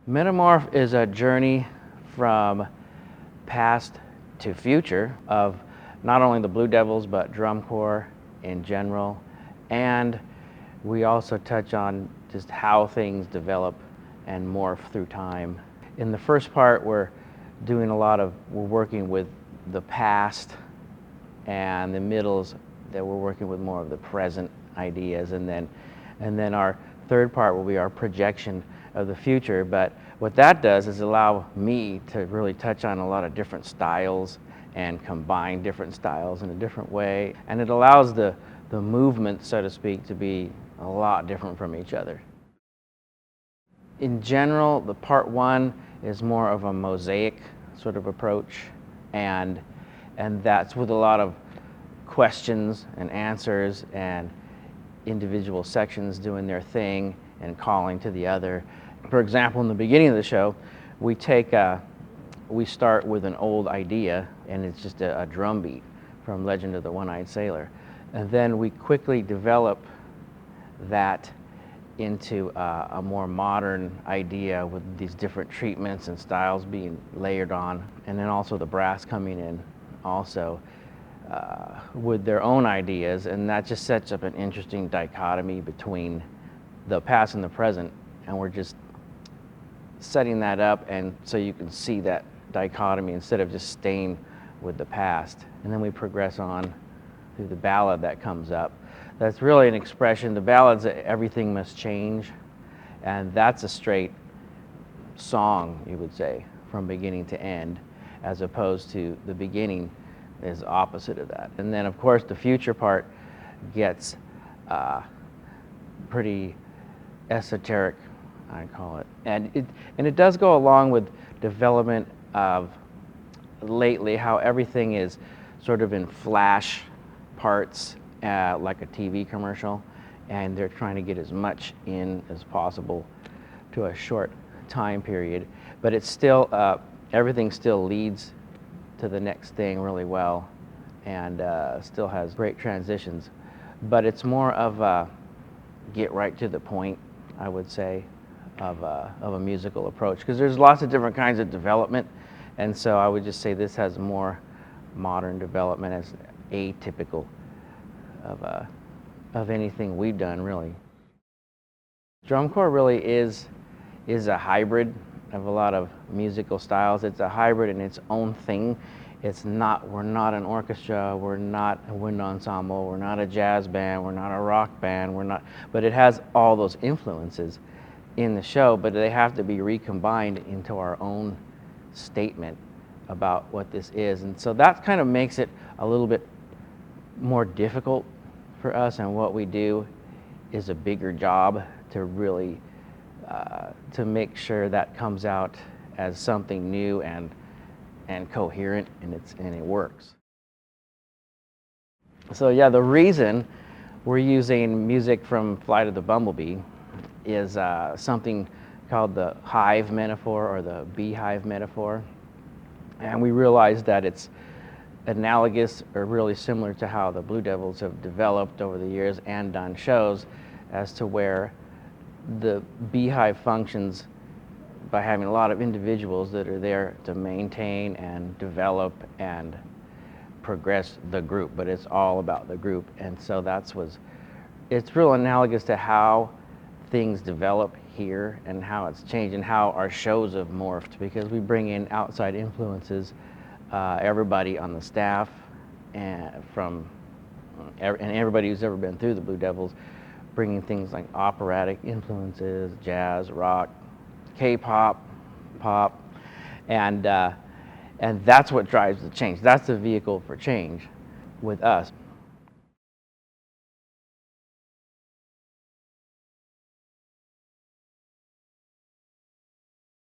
Metamorph is a journey from past to future of not only the Blue Devils, but drum corps in general. And we also touch on just how things develop and morph through time. In the first part, we're working with the past, and the middles that we're working with more of the present ideas, and then our third part will be our projection of the future. But what that does is allow me to really touch on a lot of different styles and combine different styles in a different way, and it allows the movement, so to speak, to be a lot different from each other. In general, the part one is more of a mosaic sort of approach, and that's with a lot of questions and answers and individual sections doing their thing and calling to the other. For example, in the beginning of the show, we start with an old idea, and it's just a drum beat from Legend of the One-Eyed Sailor. And then we quickly develop that into a more modern idea with these different treatments and styles being layered on, and then also the brass coming in also with their own ideas, and that just sets up an interesting dichotomy between the past and the present, and we're just setting that up and so you can see that dichotomy instead of just staying with the past. And then we progress on through the ballad that comes up. That's really an expression. The ballad's everything must change, and that's a straight song, you would say, from beginning to end, as opposed to the beginning is opposite of that. And then, of course, the future part gets pretty esoteric, I call it. And it does go along with development of lately how everything is sort of in flash parts, like a TV commercial, and they're trying to get as much in as possible to a short time period. But it's still, everything still leads to the next thing really well, and still has great transitions. But it's more of a get right to the point, I would say, of a musical approach, because there's lots of different kinds of development, and so I would just say this has more modern development as atypical of anything we've done, really. Drum corps really is a hybrid of a lot of musical styles. It's a hybrid in its own thing. We're not an orchestra, we're not a wind ensemble, we're not a jazz band, we're not a rock band, but it has all those influences in the show, but they have to be recombined into our own statement about what this is. And so that kind of makes it a little bit more difficult for us, and what we do is a bigger job to really to make sure that comes out as something new and coherent, and it works. So yeah, the reason we're using music from Flight of the Bumblebee is something called the hive metaphor, or the beehive metaphor, and we realized that it's analogous or really similar to how the Blue Devils have developed over the years and done shows, as to where the beehive functions by having a lot of individuals that are there to maintain and develop and progress the group, but it's all about the group. And so it's real analogous to how things develop here and how it's changed and how our shows have morphed, because we bring in outside influences, everybody on the staff and everybody who's ever been through the Blue Devils, bringing things like operatic influences, jazz, rock, K-pop, pop, and that's what drives the change. That's the vehicle for change with us.